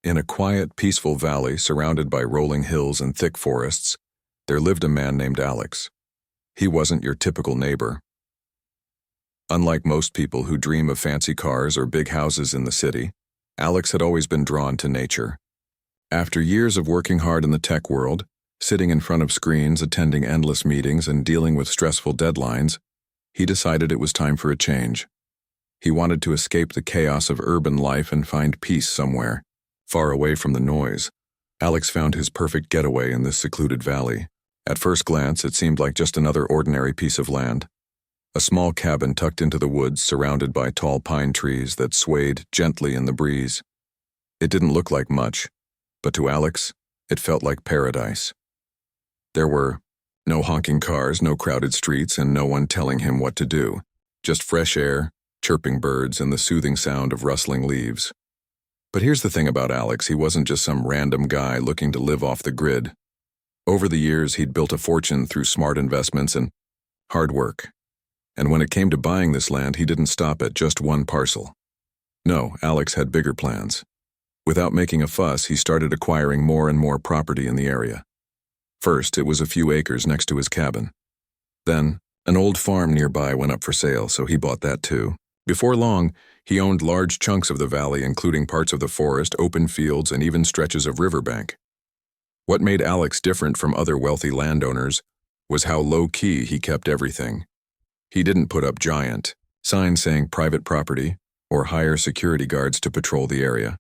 In a quiet, peaceful valley surrounded by rolling hills and thick forests, there lived a man named Alex. He wasn't your typical neighbor. Unlike most people who dream of fancy cars or big houses in the city, Alex had always been drawn to nature. After years of working hard in the tech world, sitting in front of screens, attending endless meetings, and dealing with stressful deadlines, he decided it was time for a change. He wanted to escape the chaos of urban life and find peace somewhere, far away from the noise. Alex found his perfect getaway in this secluded valley. At first glance, it seemed like just another ordinary piece of land. A small cabin tucked into the woods surrounded by tall pine trees that swayed gently in the breeze. It didn't look like much, but to Alex, it felt like paradise. There were no honking cars, no crowded streets, and no one telling him what to do. Just fresh air, chirping birds, and the soothing sound of rustling leaves. But here's the thing about Alex, he wasn't just some random guy looking to live off the grid. Over the years, he'd built a fortune through smart investments and hard work. And when it came to buying this land, he didn't stop at just one parcel. No, Alex had bigger plans. Without making a fuss, he started acquiring more and more property in the area. First, it was a few acres next to his cabin. Then, an old farm nearby went up for sale, so he bought that too. Before long, he owned large chunks of the valley, including parts of the forest, open fields, and even stretches of riverbank. What made Alex different from other wealthy landowners was how low-key he kept everything. He didn't put up giant signs saying private property or hire security guards to patrol the area.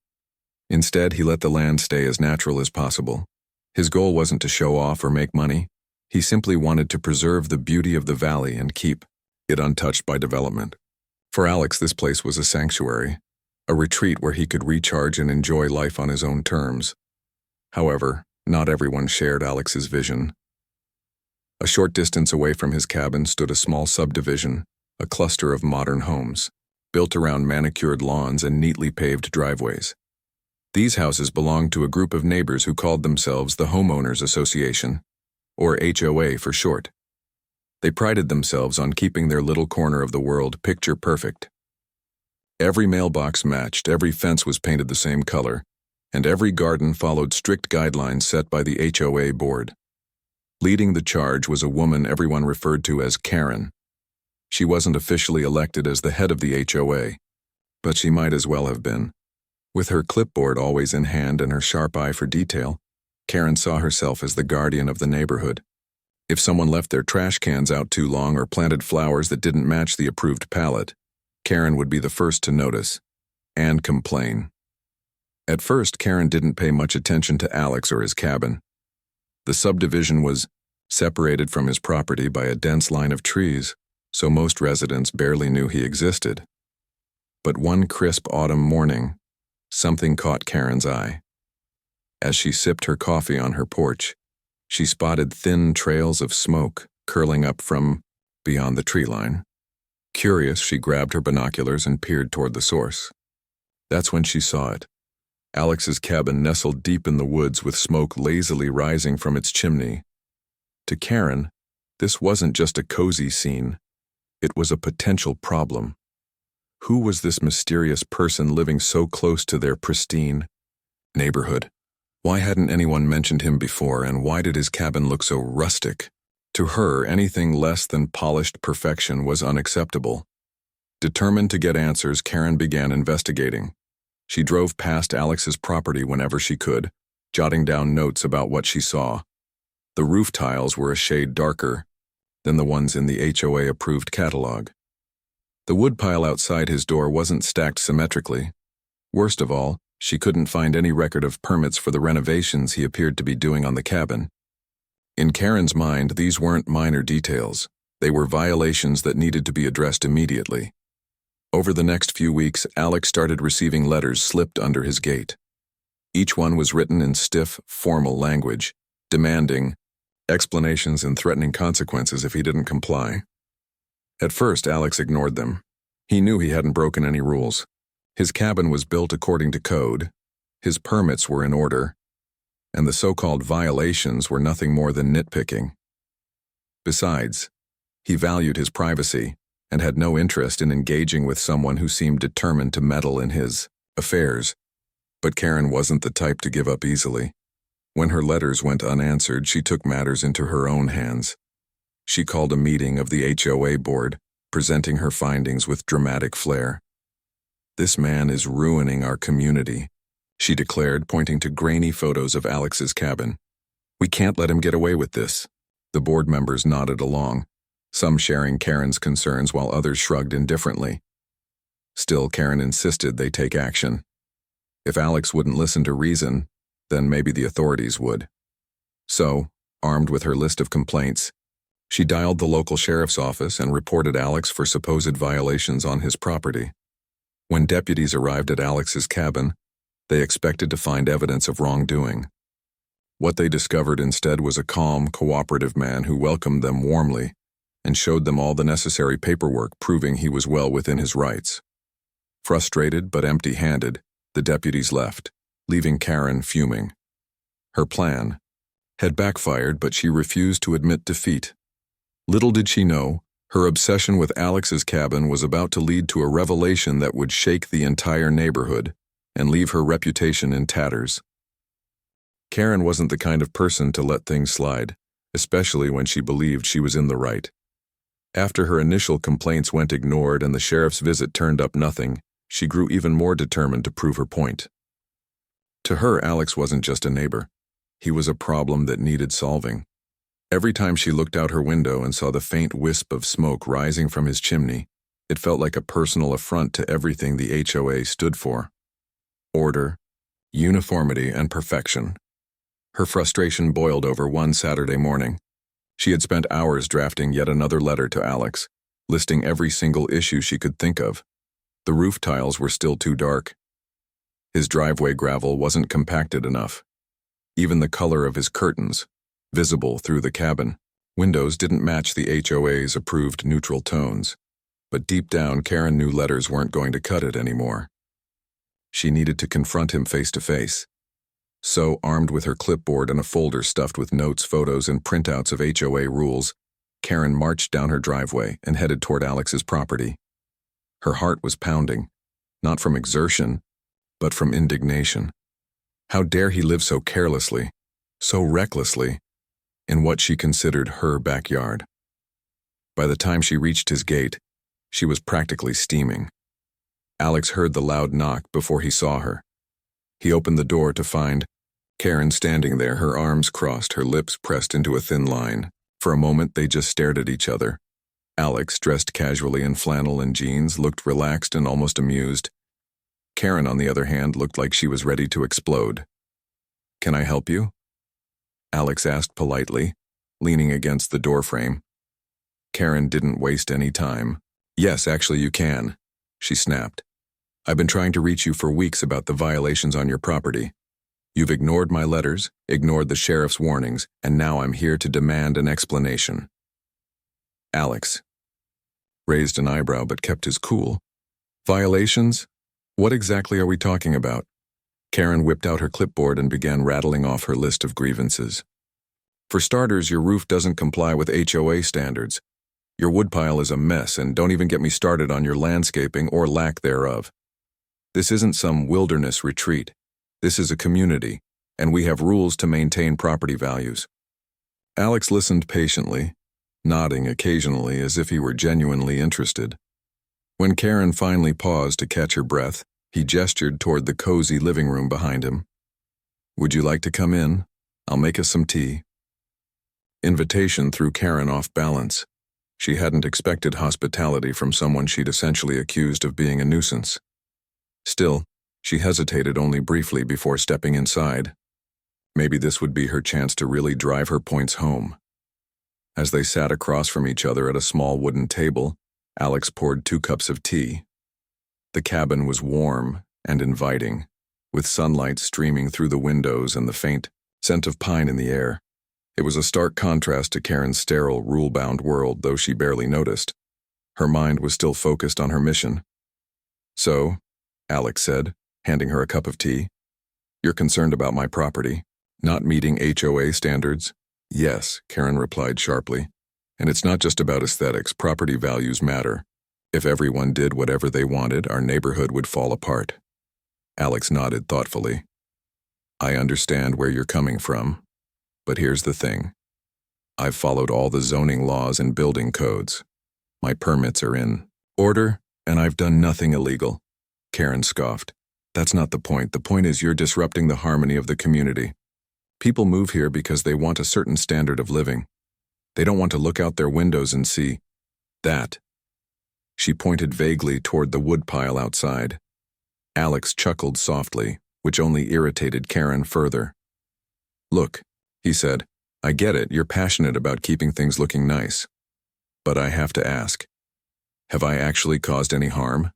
Instead, he let the land stay as natural as possible. His goal wasn't to show off or make money. He simply wanted to preserve the beauty of the valley and keep it untouched by development. For Alex, this place was a sanctuary, a retreat where he could recharge and enjoy life on his own terms. However, not everyone shared Alex's vision. A short distance away from his cabin stood a small subdivision, a cluster of modern homes, built around manicured lawns and neatly paved driveways. These houses belonged to a group of neighbors who called themselves the Homeowners Association, or HOA for short. They prided themselves on keeping their little corner of the world picture perfect. Every mailbox matched, every fence was painted the same color, and every garden followed strict guidelines set by the HOA board. Leading the charge was a woman everyone referred to as Karen. She wasn't officially elected as the head of the HOA, but she might as well have been. With her clipboard always in hand and her sharp eye for detail, Karen saw herself as the guardian of the neighborhood. If someone left their trash cans out too long or planted flowers that didn't match the approved palette, Karen would be the first to notice and complain. At first, Karen didn't pay much attention to Alex or his cabin. The subdivision was separated from his property by a dense line of trees, so most residents barely knew he existed. But one crisp autumn morning, something caught Karen's eye. As she sipped her coffee on her porch, she spotted thin trails of smoke curling up from beyond the tree line. Curious, she grabbed her binoculars and peered toward the source. That's when she saw it. Alex's cabin nestled deep in the woods with smoke lazily rising from its chimney. To Karen, this wasn't just a cozy scene. It was a potential problem. Who was this mysterious person living so close to their pristine neighborhood? Why hadn't anyone mentioned him before, and why did his cabin look so rustic? To her, anything less than polished perfection was unacceptable. Determined to get answers, Karen began investigating. She drove past Alex's property whenever she could, jotting down notes about what she saw. The roof tiles were a shade darker than the ones in the HOA-approved catalog. The woodpile outside his door wasn't stacked symmetrically. Worst of all, she couldn't find any record of permits for the renovations he appeared to be doing on the cabin. In Karen's mind, these weren't minor details. They were violations that needed to be addressed immediately. Over the next few weeks, Alex started receiving letters slipped under his gate. Each one was written in stiff, formal language, demanding explanations and threatening consequences if he didn't comply. At first, Alex ignored them. He knew he hadn't broken any rules. His cabin was built according to code, his permits were in order, and the so-called violations were nothing more than nitpicking. Besides, he valued his privacy and had no interest in engaging with someone who seemed determined to meddle in his affairs. But Karen wasn't the type to give up easily. When her letters went unanswered, she took matters into her own hands. She called a meeting of the HOA board, presenting her findings with dramatic flair. "This man is ruining our community," she declared, pointing to grainy photos of Alex's cabin. "We can't let him get away with this." The board members nodded along, some sharing Karen's concerns while others shrugged indifferently. Still, Karen insisted they take action. If Alex wouldn't listen to reason, then maybe the authorities would. So, armed with her list of complaints, she dialed the local sheriff's office and reported Alex for supposed violations on his property. When deputies arrived at Alex's cabin, they expected to find evidence of wrongdoing. What they discovered instead was a calm, cooperative man who welcomed them warmly and showed them all the necessary paperwork proving he was well within his rights. Frustrated but empty-handed, the deputies left, leaving Karen fuming. Her plan had backfired, but she refused to admit defeat. Little did she know, her obsession with Alex's cabin was about to lead to a revelation that would shake the entire neighborhood and leave her reputation in tatters. Karen wasn't the kind of person to let things slide, especially when she believed she was in the right. After her initial complaints went ignored and the sheriff's visit turned up nothing, she grew even more determined to prove her point. To her, Alex wasn't just a neighbor. He was a problem that needed solving. Every time she looked out her window and saw the faint wisp of smoke rising from his chimney, it felt like a personal affront to everything the HOA stood for: order, uniformity, and perfection. Her frustration boiled over one Saturday morning. She had spent hours drafting yet another letter to Alex, listing every single issue she could think of. The roof tiles were still too dark. His driveway gravel wasn't compacted enough. Even the color of his curtains, visible through the cabin windows, didn't match the HOA's approved neutral tones. But deep down, Karen knew letters weren't going to cut it anymore. She needed to confront him face to face. So, armed with her clipboard and a folder stuffed with notes, photos, and printouts of HOA rules, Karen marched down her driveway and headed toward Alex's property. Her heart was pounding, not from exertion, but from indignation. How dare he live so carelessly, so recklessly, in what she considered her backyard? By the time she reached his gate, she was practically steaming. Alex heard the loud knock before he saw her. He opened the door to find Karen standing there, her arms crossed, her lips pressed into a thin line. For a moment, they just stared at each other. Alex, dressed casually in flannel and jeans, looked relaxed and almost amused. Karen, on the other hand, looked like she was ready to explode. "Can I help you?" Alex asked politely, leaning against the doorframe. Karen didn't waste any time. "Yes, actually you can," she snapped. "I've been trying to reach you for weeks about the violations on your property. You've ignored my letters, ignored the sheriff's warnings, and now I'm here to demand an explanation." Alex raised an eyebrow but kept his cool. "Violations? What exactly are we talking about?" Karen whipped out her clipboard and began rattling off her list of grievances. "For starters, your roof doesn't comply with HOA standards. Your woodpile is a mess, and don't even get me started on your landscaping or lack thereof. This isn't some wilderness retreat. This is a community, and we have rules to maintain property values." Alex listened patiently, nodding occasionally as if he were genuinely interested. When Karen finally paused to catch her breath, he gestured toward the cozy living room behind him. "Would you like to come in? I'll make us some tea." Invitation threw Karen off balance. She hadn't expected hospitality from someone she'd essentially accused of being a nuisance. Still, she hesitated only briefly before stepping inside. Maybe this would be her chance to really drive her points home. As they sat across from each other at a small wooden table, Alex poured 2 cups of tea. The cabin was warm and inviting, with sunlight streaming through the windows and the faint scent of pine in the air. It was a stark contrast to Karen's sterile, rule-bound world, though she barely noticed. Her mind was still focused on her mission. "So," Alex said, handing her a cup of tea, "you're concerned about my property, not meeting HOA standards?" "Yes," Karen replied sharply. "And it's not just about aesthetics. Property values matter. If everyone did whatever they wanted, our neighborhood would fall apart." Alex nodded thoughtfully. I understand where you're coming from, but here's the thing. I've followed all the zoning laws and building codes. My permits are in order, and I've done nothing illegal. Karen scoffed. That's not the point. The point is you're disrupting the harmony of the community. People move here because they want a certain standard of living. They don't want to look out their windows and see that. She pointed vaguely toward the woodpile outside. Alex chuckled softly, which only irritated Karen further. Look, he said, I get it, you're passionate about keeping things looking nice. But I have to ask, have I actually caused any harm?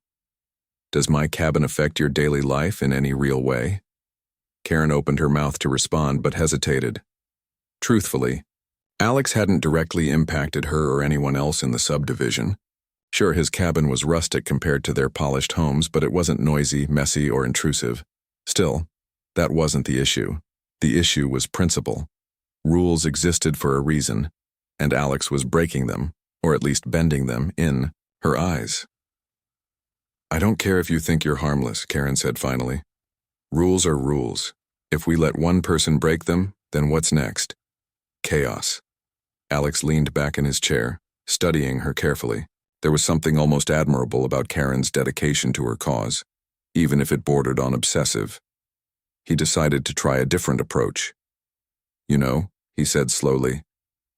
Does my cabin affect your daily life in any real way? Karen opened her mouth to respond but hesitated. Truthfully, Alex hadn't directly impacted her or anyone else in the subdivision. Sure, his cabin was rustic compared to their polished homes, but it wasn't noisy, messy, or intrusive. Still, that wasn't the issue. The issue was principle. Rules existed for a reason, and Alex was breaking them, or at least bending them, in her eyes. I don't care if you think you're harmless, Karen said finally. Rules are rules. If we let one person break them, then what's next? Chaos. Alex leaned back in his chair, studying her carefully. There was something almost admirable about Karen's dedication to her cause, even if it bordered on obsessive. He decided to try a different approach. You know, he said slowly,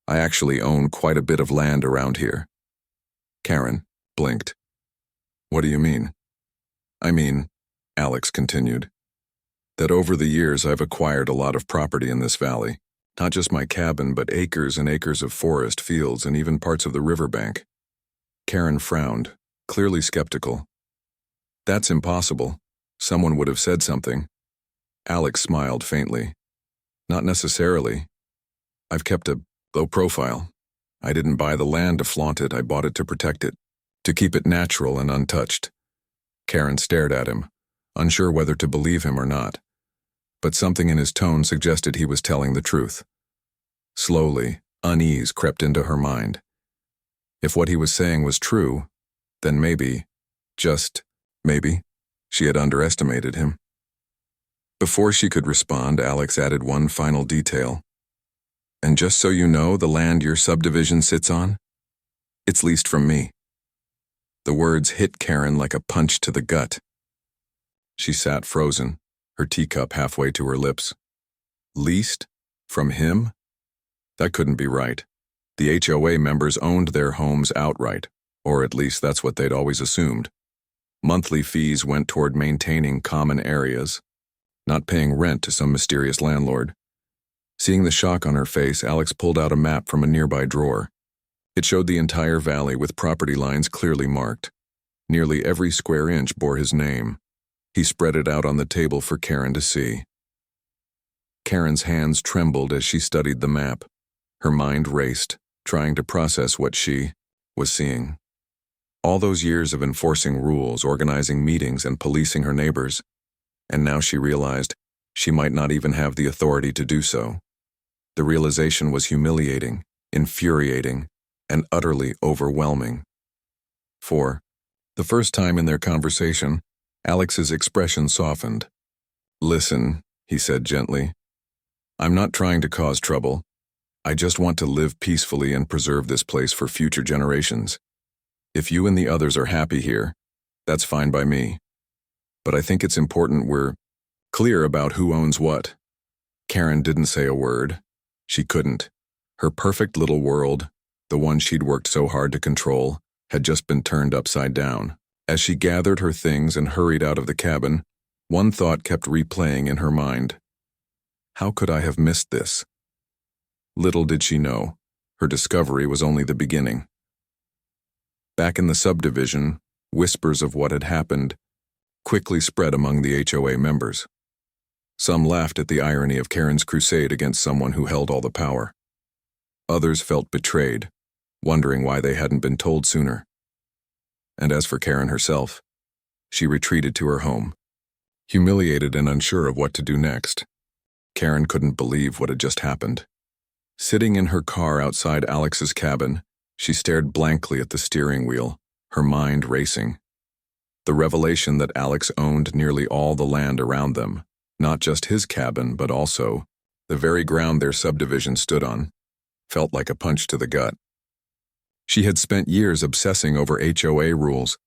I actually own quite a bit of land around here. Karen blinked. What do you mean? I mean, Alex continued, that over the years I've acquired a lot of property in this valley. Not just my cabin, but acres and acres of forest, fields, and even parts of the riverbank. Karen frowned, clearly skeptical. That's impossible. Someone would have said something. Alex smiled faintly. Not necessarily. I've kept a low profile. I didn't buy the land to flaunt it, I bought it to protect it, to keep it natural and untouched. Karen stared at him, unsure whether to believe him or not. But something in his tone suggested he was telling the truth. Slowly, unease crept into her mind. If what he was saying was true, then maybe, just maybe, she had underestimated him. Before she could respond, Alex added one final detail. And just so you know, the land your subdivision sits on, it's leased from me. The words hit Karen like a punch to the gut. She sat frozen, her teacup halfway to her lips. Leased? From him? That couldn't be right. The HOA members owned their homes outright, or at least that's what they'd always assumed. Monthly fees went toward maintaining common areas, not paying rent to some mysterious landlord. Seeing the shock on her face, Alex pulled out a map from a nearby drawer. It showed the entire valley with property lines clearly marked. Nearly every square inch bore his name. He spread it out on the table for Karen to see. Karen's hands trembled as she studied the map. Her mind raced, trying to process what she was seeing. All those years of enforcing rules, organizing meetings, and policing her neighbors. And now she realized she might not even have the authority to do so. The realization was humiliating, infuriating, and utterly overwhelming. For the first time in their conversation, Alex's expression softened. Listen, he said gently. I'm not trying to cause trouble. I just want to live peacefully and preserve this place for future generations. If you and the others are happy here, that's fine by me. But I think it's important we're clear about who owns what. Karen didn't say a word. She couldn't. Her perfect little world, the one she'd worked so hard to control, had just been turned upside down. As she gathered her things and hurried out of the cabin, one thought kept replaying in her mind. How could I have missed this? Little did she know, her discovery was only the beginning. Back in the subdivision, whispers of what had happened quickly spread among the HOA members. Some laughed at the irony of Karen's crusade against someone who held all the power. Others felt betrayed, wondering why they hadn't been told sooner. And as for Karen herself, she retreated to her home, humiliated and unsure of what to do next. Karen couldn't believe what had just happened. Sitting in her car outside Alex's cabin, she stared blankly at the steering wheel, her mind racing. The revelation that Alex owned nearly all the land around them, not just his cabin, but also the very ground their subdivision stood on, felt like a punch to the gut. She had spent years obsessing over HOA rules,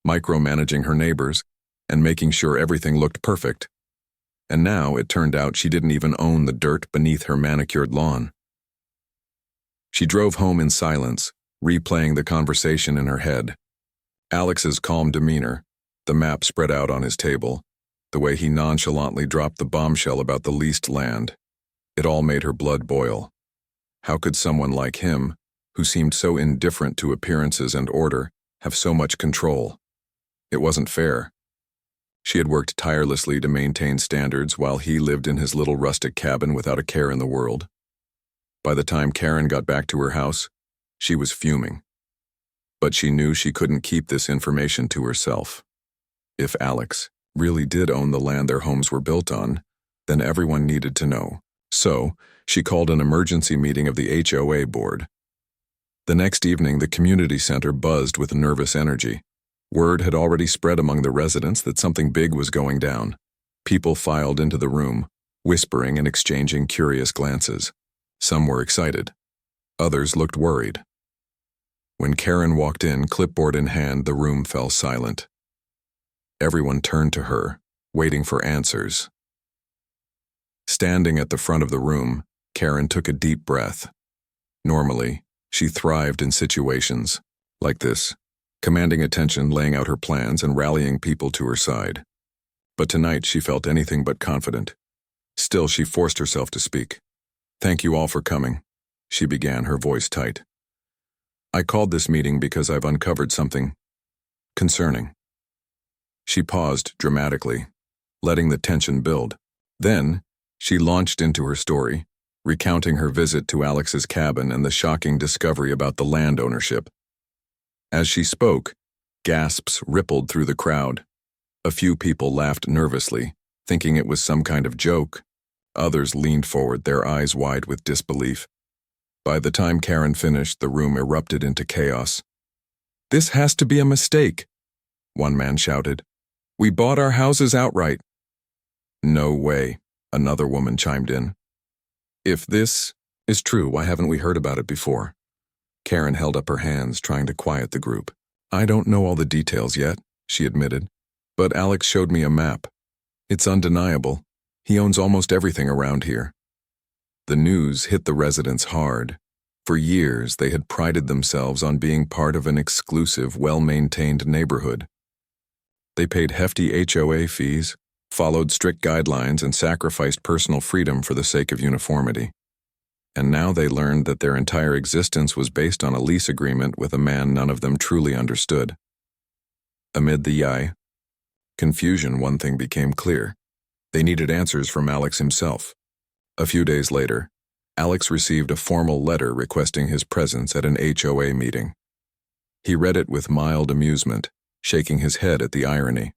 micromanaging her neighbors, and making sure everything looked perfect. And now it turned out she didn't even own the dirt beneath her manicured lawn. She drove home in silence, replaying the conversation in her head. Alex's calm demeanor, the map spread out on his table, the way he nonchalantly dropped the bombshell about the leased land. It all made her blood boil. How could someone like him, who seemed so indifferent to appearances and order, have so much control? It wasn't fair. She had worked tirelessly to maintain standards while he lived in his little rustic cabin without a care in the world. By the time Karen got back to her house, she was fuming. But she knew she couldn't keep this information to herself. If Alex really did own the land their homes were built on, then everyone needed to know. So, she called an emergency meeting of the HOA board. The next evening, the community center buzzed with nervous energy. Word had already spread among the residents that something big was going down. People filed into the room, whispering and exchanging curious glances. Some were excited. Others looked worried. When Karen walked in, clipboard in hand, the room fell silent. Everyone turned to her, waiting for answers. Standing at the front of the room, Karen took a deep breath. Normally, she thrived in situations like this, commanding attention, laying out her plans, and rallying people to her side. But tonight she felt anything but confident. Still, she forced herself to speak. "Thank you all for coming," she began, her voice tight. "I called this meeting because I've uncovered something concerning." She paused dramatically, letting the tension build. Then, she launched into her story, recounting her visit to Alex's cabin and the shocking discovery about the land ownership. As she spoke, gasps rippled through the crowd. A few people laughed nervously, thinking it was some kind of joke. Others leaned forward, their eyes wide with disbelief. By the time Karen finished, the room erupted into chaos. "This has to be a mistake," one man shouted. "We bought our houses outright." "No way," another woman chimed in. "If this is true, why haven't we heard about it before?" Karen held up her hands, trying to quiet the group. "I don't know all the details yet," she admitted, "but Alex showed me a map. It's undeniable. He owns almost everything around here." The news hit the residents hard. For years, they had prided themselves on being part of an exclusive, well-maintained neighborhood. They paid hefty HOA fees, followed strict guidelines, and sacrificed personal freedom for the sake of uniformity. And now they learned that their entire existence was based on a lease agreement with a man none of them truly understood. Amid the confusion, one thing became clear. They needed answers from Alex himself. A few days later, Alex received a formal letter requesting his presence at an HOA meeting. He read it with mild amusement, shaking his head at the irony.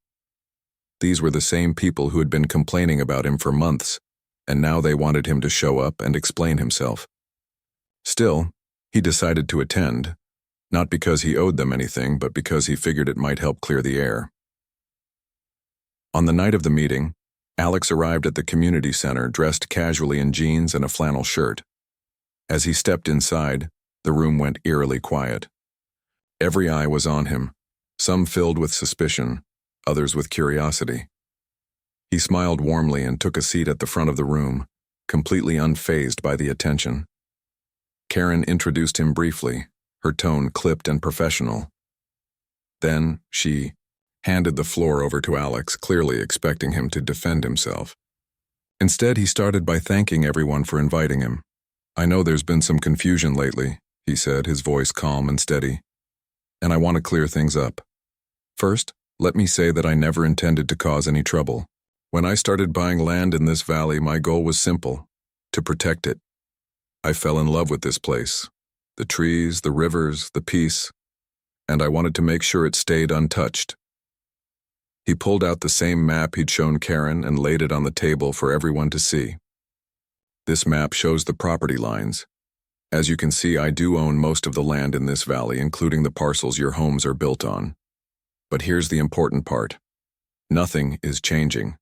These were the same people who had been complaining about him for months, and now they wanted him to show up and explain himself. Still, he decided to attend, not because he owed them anything, but because he figured it might help clear the air. On the night of the meeting, Alex arrived at the community center dressed casually in jeans and a flannel shirt. As he stepped inside, the room went eerily quiet. Every eye was on him, some filled with suspicion, others with curiosity. He smiled warmly and took a seat at the front of the room, completely unfazed by the attention. Karen introduced him briefly, her tone clipped and professional. Then she handed the floor over to Alex, clearly expecting him to defend himself. Instead, he started by thanking everyone for inviting him. "I know there's been some confusion lately," he said, his voice calm and steady, "and I want to clear things up. First, let me say that I never intended to cause any trouble. When I started buying land in this valley, my goal was simple: to protect it. I fell in love with this place, the trees, the rivers, the peace, and I wanted to make sure it stayed untouched." He pulled out the same map he'd shown Karen and laid it on the table for everyone to see. "This map shows the property lines. As you can see, I do own most of the land in this valley, including the parcels your homes are built on. But here's the important part. Nothing is changing.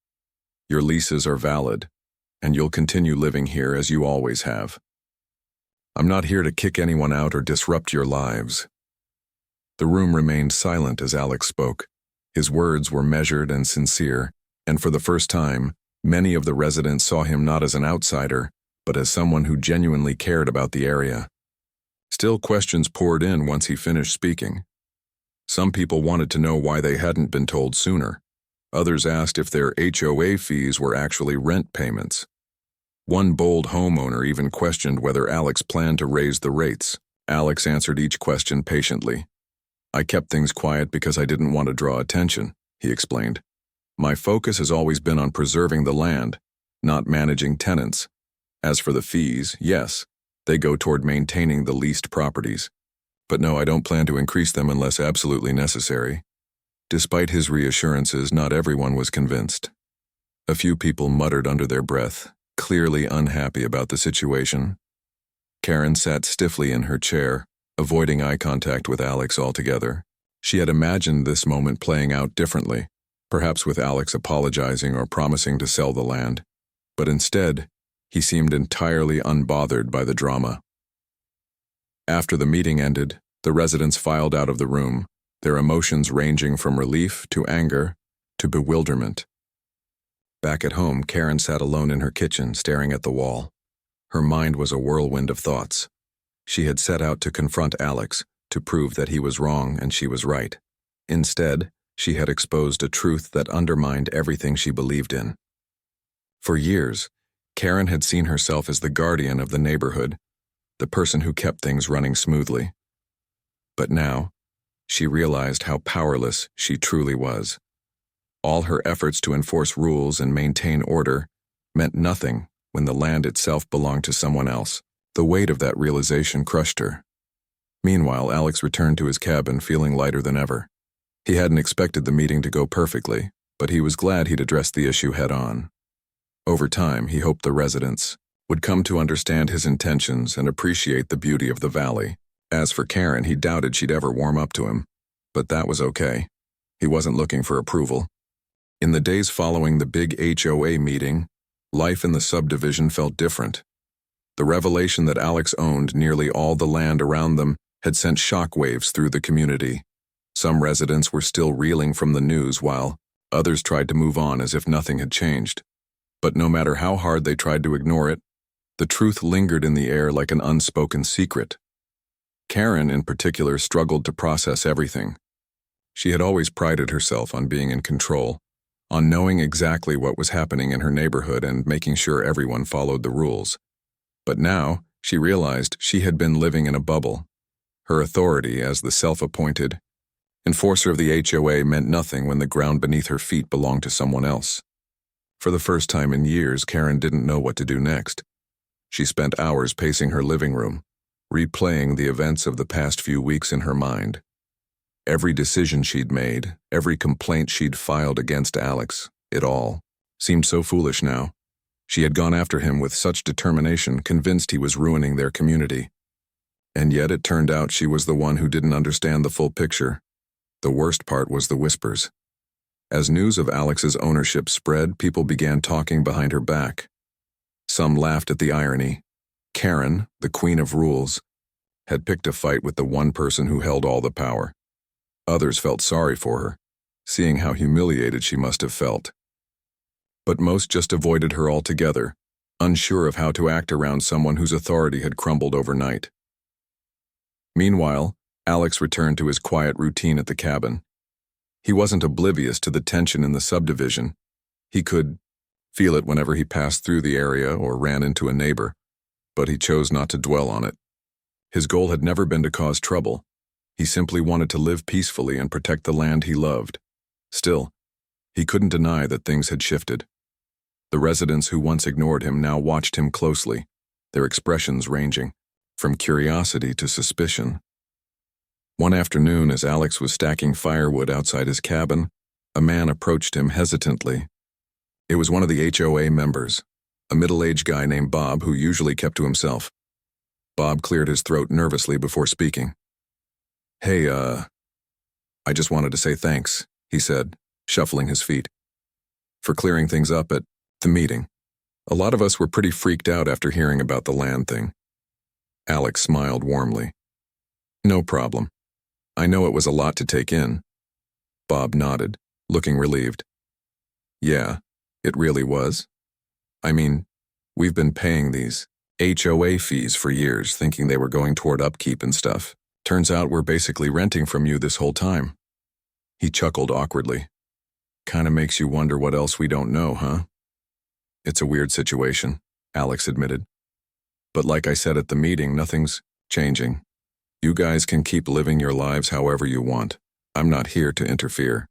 Your leases are valid, and you'll continue living here as you always have. I'm not here to kick anyone out or disrupt your lives." The room remained silent as Alex spoke. His words were measured and sincere, and for the first time, many of the residents saw him not as an outsider, but as someone who genuinely cared about the area. Still, questions poured in once he finished speaking. Some people wanted to know why they hadn't been told sooner. Others asked if their HOA fees were actually rent payments. One bold homeowner even questioned whether Alex planned to raise the rates. Alex answered each question patiently. "I kept things quiet because I didn't want to draw attention," he explained. "My focus has always been on preserving the land, not managing tenants. As for the fees, yes, they go toward maintaining the leased properties. But no, I don't plan to increase them unless absolutely necessary." Despite his reassurances, not everyone was convinced. A few people muttered under their breath, clearly unhappy about the situation. Karen sat stiffly in her chair, avoiding eye contact with Alex altogether. She had imagined this moment playing out differently, perhaps with Alex apologizing or promising to sell the land. But instead, he seemed entirely unbothered by the drama. After the meeting ended, the residents filed out of the room, their emotions ranging from relief to anger to bewilderment. Back at home, Karen sat alone in her kitchen, staring at the wall. Her mind was a whirlwind of thoughts. She had set out to confront Alex, to prove that he was wrong and she was right. Instead, she had exposed a truth that undermined everything she believed in. For years, Karen had seen herself as the guardian of the neighborhood, the person who kept things running smoothly. But now, she realized how powerless she truly was. All her efforts to enforce rules and maintain order meant nothing when the land itself belonged to someone else. The weight of that realization crushed her. Meanwhile, Alex returned to his cabin feeling lighter than ever. He hadn't expected the meeting to go perfectly, but he was glad he'd addressed the issue head-on. Over time, he hoped the residents would come to understand his intentions and appreciate the beauty of the valley. As for Karen, he doubted she'd ever warm up to him, but that was okay. He wasn't looking for approval. In the days following the big HOA meeting, life in the subdivision felt different. The revelation that Alex owned nearly all the land around them had sent shockwaves through the community. Some residents were still reeling from the news, while others tried to move on as if nothing had changed. But no matter how hard they tried to ignore it, the truth lingered in the air like an unspoken secret. Karen, in particular, struggled to process everything. She had always prided herself on being in control, on knowing exactly what was happening in her neighborhood and making sure everyone followed the rules. But now, she realized she had been living in a bubble. Her authority as the self-appointed enforcer of the HOA meant nothing when the ground beneath her feet belonged to someone else. For the first time in years, Karen didn't know what to do next. She spent hours pacing her living room, replaying the events of the past few weeks in her mind. Every decision she'd made, every complaint she'd filed against Alex, it all seemed so foolish now. She had gone after him with such determination, convinced he was ruining their community. And yet it turned out she was the one who didn't understand the full picture. The worst part was the whispers. As news of Alex's ownership spread, people began talking behind her back. Some laughed at the irony. Karen, the queen of rules, had picked a fight with the one person who held all the power. Others felt sorry for her, seeing how humiliated she must have felt. But most just avoided her altogether, unsure of how to act around someone whose authority had crumbled overnight. Meanwhile, Alex returned to his quiet routine at the cabin. He wasn't oblivious to the tension in the subdivision. He could feel it whenever he passed through the area or ran into a neighbor, but he chose not to dwell on it. His goal had never been to cause trouble. He simply wanted to live peacefully and protect the land he loved. Still, he couldn't deny that things had shifted. The residents who once ignored him now watched him closely, their expressions ranging from curiosity to suspicion. One afternoon, as Alex was stacking firewood outside his cabin, a man approached him hesitantly. It was one of the HOA members, a middle-aged guy named Bob who usually kept to himself. Bob cleared his throat nervously before speaking. "Hey, "I just wanted to say thanks," he said, shuffling his feet, "for clearing things up at the meeting. A lot of us were pretty freaked out after hearing about the land thing." Alex smiled warmly. "No problem. I know it was a lot to take in." Bob nodded, looking relieved. "Yeah, it really was. I mean, we've been paying these HOA fees for years, thinking they were going toward upkeep and stuff. Turns out we're basically renting from you this whole time." He chuckled awkwardly. "Kinda makes you wonder what else we don't know, huh?" "It's a weird situation," Alex admitted. "But like I said at the meeting, nothing's changing. You guys can keep living your lives however you want. I'm not here to interfere."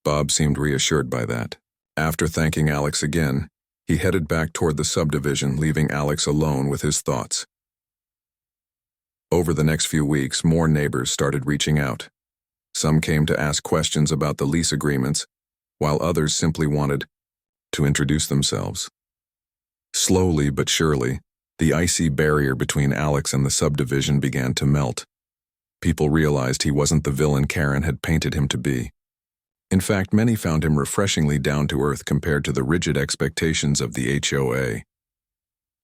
Bob seemed reassured by that. After thanking Alex again, he headed back toward the subdivision, leaving Alex alone with his thoughts. Over the next few weeks, more neighbors started reaching out. Some came to ask questions about the lease agreements, while others simply wanted to introduce themselves. Slowly but surely, the icy barrier between Alex and the subdivision began to melt. People realized he wasn't the villain Karen had painted him to be. In fact, many found him refreshingly down-to-earth compared to the rigid expectations of the HOA.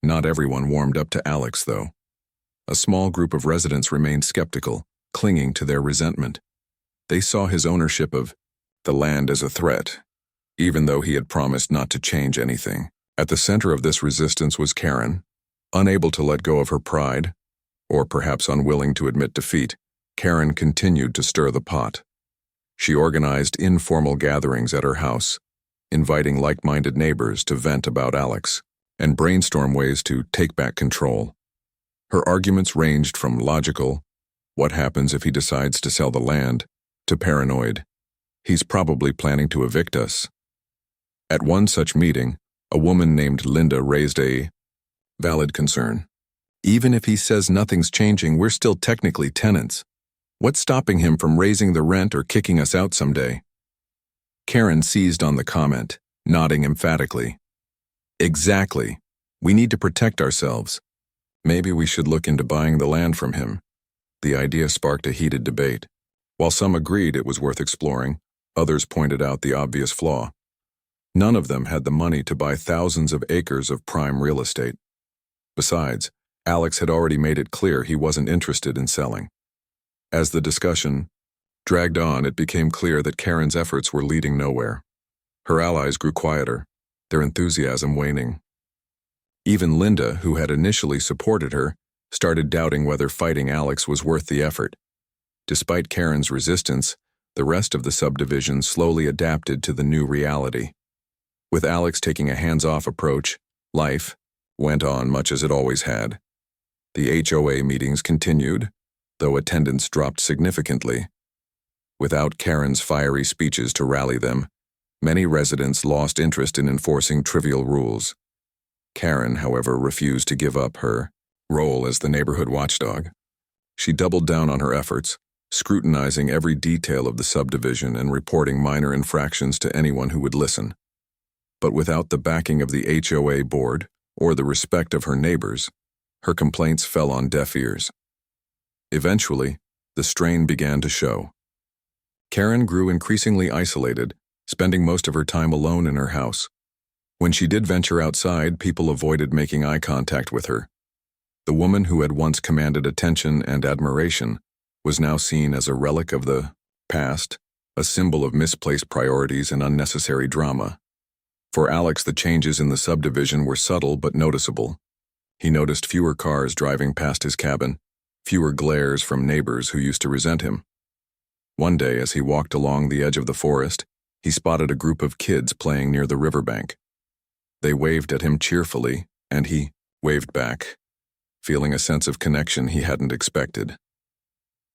Not everyone warmed up to Alex, though. A small group of residents remained skeptical, clinging to their resentment. They saw his ownership of the land as a threat, even though he had promised not to change anything. At the center of this resistance was Karen. Unable to let go of her pride, or perhaps unwilling to admit defeat, Karen continued to stir the pot. She organized informal gatherings at her house, inviting like-minded neighbors to vent about Alex and brainstorm ways to take back control. Her arguments ranged from logical, "What happens if he decides to sell the land?" to paranoid, "He's probably planning to evict us." At one such meeting, a woman named Linda raised a valid concern. "Even if he says nothing's changing, we're still technically tenants. What's stopping him from raising the rent or kicking us out someday?" Karen seized on the comment, nodding emphatically. "Exactly. We need to protect ourselves. Maybe we should look into buying the land from him." The idea sparked a heated debate. While some agreed it was worth exploring, others pointed out the obvious flaw. None of them had the money to buy thousands of acres of prime real estate. Besides, Alex had already made it clear he wasn't interested in selling. As the discussion dragged on, it became clear that Karen's efforts were leading nowhere. Her allies grew quieter, their enthusiasm waning. Even Linda, who had initially supported her, started doubting whether fighting Alex was worth the effort. Despite Karen's resistance, the rest of the subdivision slowly adapted to the new reality. With Alex taking a hands-off approach, life went on much as it always had. The HOA meetings continued, though attendance dropped significantly. Without Karen's fiery speeches to rally them, many residents lost interest in enforcing trivial rules. Karen, however, refused to give up her role as the neighborhood watchdog. She doubled down on her efforts, scrutinizing every detail of the subdivision and reporting minor infractions to anyone who would listen. But without the backing of the HOA board or the respect of her neighbors, her complaints fell on deaf ears. Eventually, the strain began to show. Karen grew increasingly isolated, spending most of her time alone in her house. When she did venture outside, people avoided making eye contact with her. The woman who had once commanded attention and admiration was now seen as a relic of the past, a symbol of misplaced priorities and unnecessary drama. For Alex, the changes in the subdivision were subtle but noticeable. He noticed fewer cars driving past his cabin, fewer glares from neighbors who used to resent him. One day, as he walked along the edge of the forest, he spotted a group of kids playing near the riverbank. They waved at him cheerfully, and he waved back, feeling a sense of connection he hadn't expected.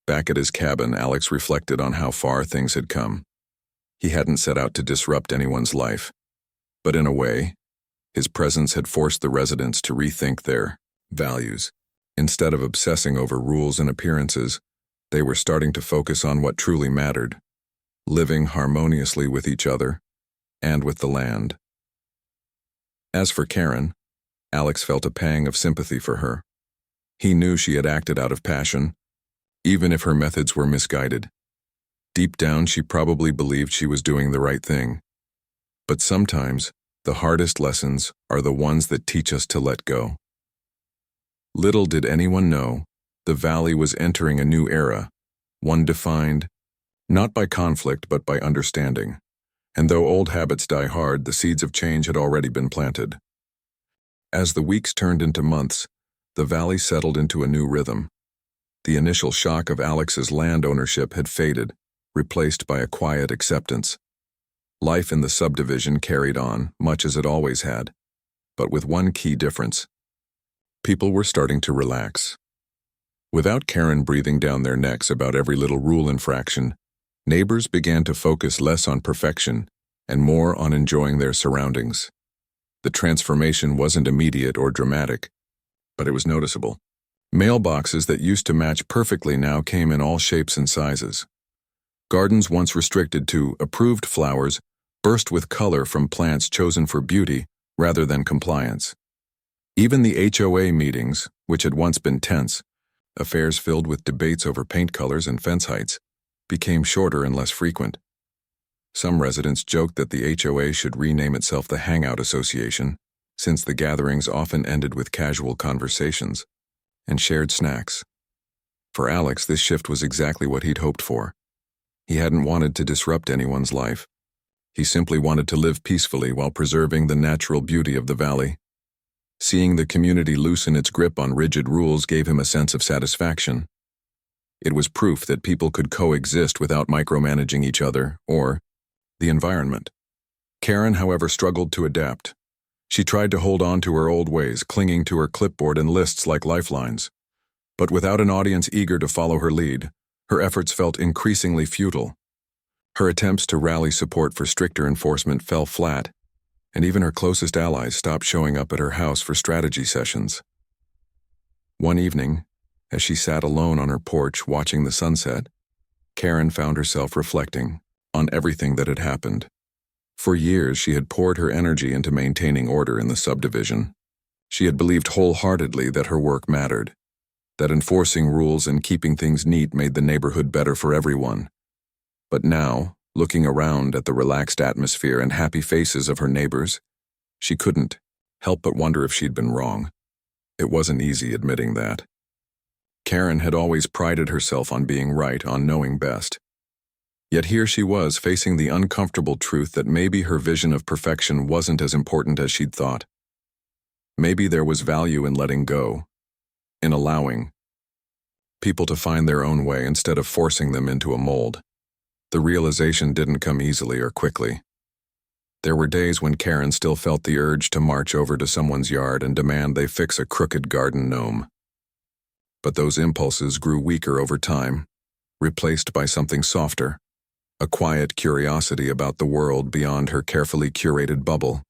Back at his cabin, Alex reflected on how far things had come. He hadn't set out to disrupt anyone's life, but in a way, his presence had forced the residents to rethink their values. Instead of obsessing over rules and appearances, they were starting to focus on what truly mattered, living harmoniously with each other and with the land. As for Karen, Alex felt a pang of sympathy for her. He knew she had acted out of passion, even if her methods were misguided. Deep down, she probably believed she was doing the right thing. But sometimes, the hardest lessons are the ones that teach us to let go. Little did anyone know, the valley was entering a new era, one defined, not by conflict but by understanding. And though old habits die hard, the seeds of change had already been planted. As the weeks turned into months, the valley settled into a new rhythm. The initial shock of Alex's land ownership had faded, replaced by a quiet acceptance. Life in the subdivision carried on, much as it always had, but with one key difference. People were starting to relax. Without Karen breathing down their necks about every little rule infraction, neighbors began to focus less on perfection and more on enjoying their surroundings. The transformation wasn't immediate or dramatic, but it was noticeable. Mailboxes that used to match perfectly now came in all shapes and sizes. Gardens once restricted to approved flowers burst with color from plants chosen for beauty rather than compliance. Even the HOA meetings, which had once been tense, affairs filled with debates over paint colors and fence heights, became shorter and less frequent. Some residents joked that the HOA should rename itself the Hangout Association, since the gatherings often ended with casual conversations and shared snacks. For Alex, this shift was exactly what he'd hoped for. He hadn't wanted to disrupt anyone's life. He simply wanted to live peacefully while preserving the natural beauty of the valley. Seeing the community loosen its grip on rigid rules gave him a sense of satisfaction. It was proof that people could coexist without micromanaging each other or the environment. Karen, however, struggled to adapt. She tried to hold on to her old ways, clinging to her clipboard and lists like lifelines. But without an audience eager to follow her lead, her efforts felt increasingly futile. Her attempts to rally support for stricter enforcement fell flat, and even her closest allies stopped showing up at her house for strategy sessions. One evening, as she sat alone on her porch watching the sunset, Karen found herself reflecting on everything that had happened. For years, she had poured her energy into maintaining order in the subdivision. She had believed wholeheartedly that her work mattered, that enforcing rules and keeping things neat made the neighborhood better for everyone. But now, looking around at the relaxed atmosphere and happy faces of her neighbors, she couldn't help but wonder if she'd been wrong. It wasn't easy admitting that. Karen had always prided herself on being right, on knowing best. Yet here she was facing the uncomfortable truth that maybe her vision of perfection wasn't as important as she'd thought. Maybe there was value in letting go, in allowing people to find their own way instead of forcing them into a mold. The realization didn't come easily or quickly. There were days when Karen still felt the urge to march over to someone's yard and demand they fix a crooked garden gnome. But those impulses grew weaker over time, replaced by something softer, a quiet curiosity about the world beyond her carefully curated bubble.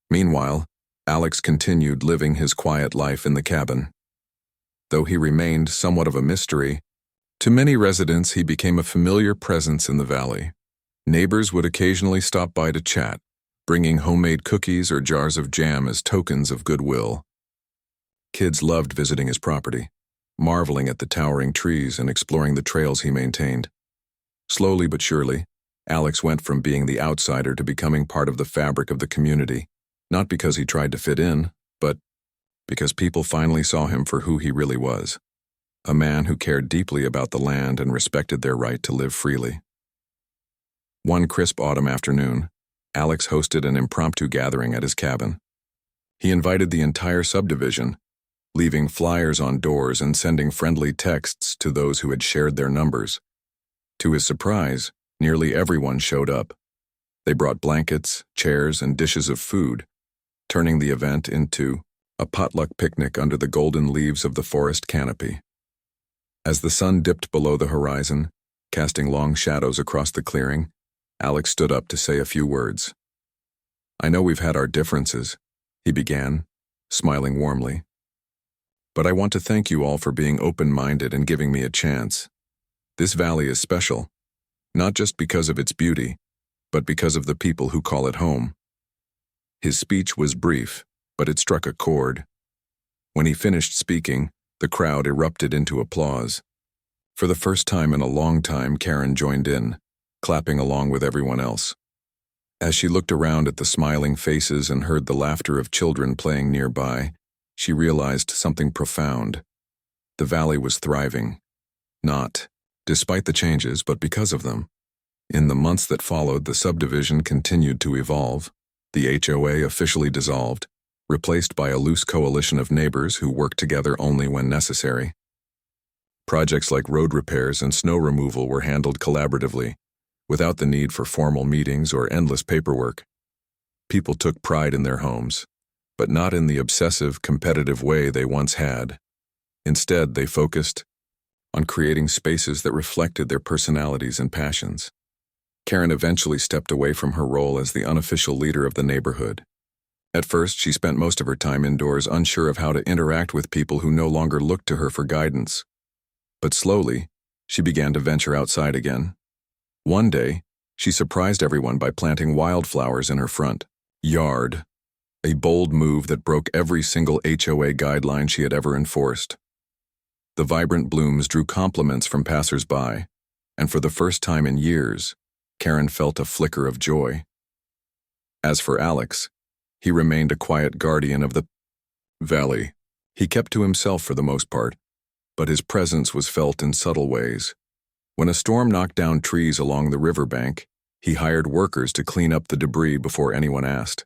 Meanwhile, Alex continued living his quiet life in the cabin. Though he remained somewhat of a mystery, to many residents he became a familiar presence in the valley. Neighbors would occasionally stop by to chat, bringing homemade cookies or jars of jam as tokens of goodwill. Kids loved visiting his property, marveling at the towering trees and exploring the trails he maintained. Slowly but surely, Alex went from being the outsider to becoming part of the fabric of the community, not because he tried to fit in, but because people finally saw him for who he really was. A man who cared deeply about the land and respected their right to live freely. One crisp autumn afternoon, Alex hosted an impromptu gathering at his cabin. He invited the entire subdivision, leaving flyers on doors and sending friendly texts to those who had shared their numbers. To his surprise, nearly everyone showed up. They brought blankets, chairs, and dishes of food, turning the event into a potluck picnic under the golden leaves of the forest canopy. As the sun dipped below the horizon, casting long shadows across the clearing, Alex stood up to say a few words. "I know we've had our differences," he began, smiling warmly. "But I want to thank you all for being open-minded and giving me a chance. This valley is special, not just because of its beauty, but because of the people who call it home." His speech was brief, but it struck a chord. When he finished speaking, the crowd erupted into applause. For the first time in a long time, Karen joined in, clapping along with everyone else. As she looked around at the smiling faces and heard the laughter of children playing nearby, she realized something profound. The valley was thriving. Not despite the changes, but because of them. In the months that followed, the subdivision continued to evolve. The HOA officially dissolved, replaced by a loose coalition of neighbors who worked together only when necessary. Projects like road repairs and snow removal were handled collaboratively, without the need for formal meetings or endless paperwork. People took pride in their homes, but not in the obsessive, competitive way they once had. Instead, they focused on creating spaces that reflected their personalities and passions. Karen eventually stepped away from her role as the unofficial leader of the neighborhood. At first, she spent most of her time indoors, unsure of how to interact with people who no longer looked to her for guidance. But slowly, she began to venture outside again. One day, she surprised everyone by planting wildflowers in her front yard, a bold move that broke every single HOA guideline she had ever enforced. The vibrant blooms drew compliments from passers-by, and for the first time in years, Karen felt a flicker of joy. As for Alex, he remained a quiet guardian of the valley. He kept to himself for the most part, but his presence was felt in subtle ways. When a storm knocked down trees along the riverbank, he hired workers to clean up the debris before anyone asked.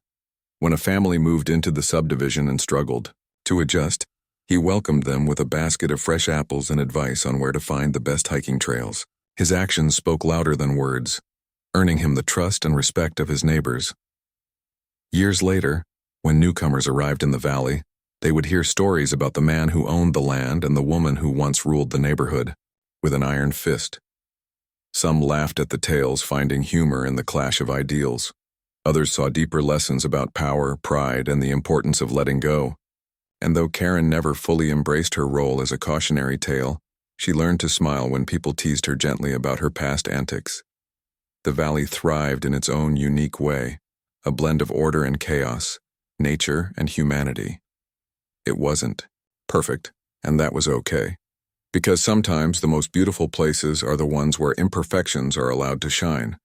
When a family moved into the subdivision and struggled to adjust, he welcomed them with a basket of fresh apples and advice on where to find the best hiking trails. His actions spoke louder than words, earning him the trust and respect of his neighbors. Years later, when newcomers arrived in the valley, they would hear stories about the man who owned the land and the woman who once ruled the neighborhood with an iron fist. Some laughed at the tales, finding humor in the clash of ideals. Others saw deeper lessons about power, pride, and the importance of letting go. And though Karen never fully embraced her role as a cautionary tale, she learned to smile when people teased her gently about her past antics. The valley thrived in its own unique way, a blend of order and chaos, nature and humanity. It wasn't perfect, and that was okay. Because sometimes the most beautiful places are the ones where imperfections are allowed to shine.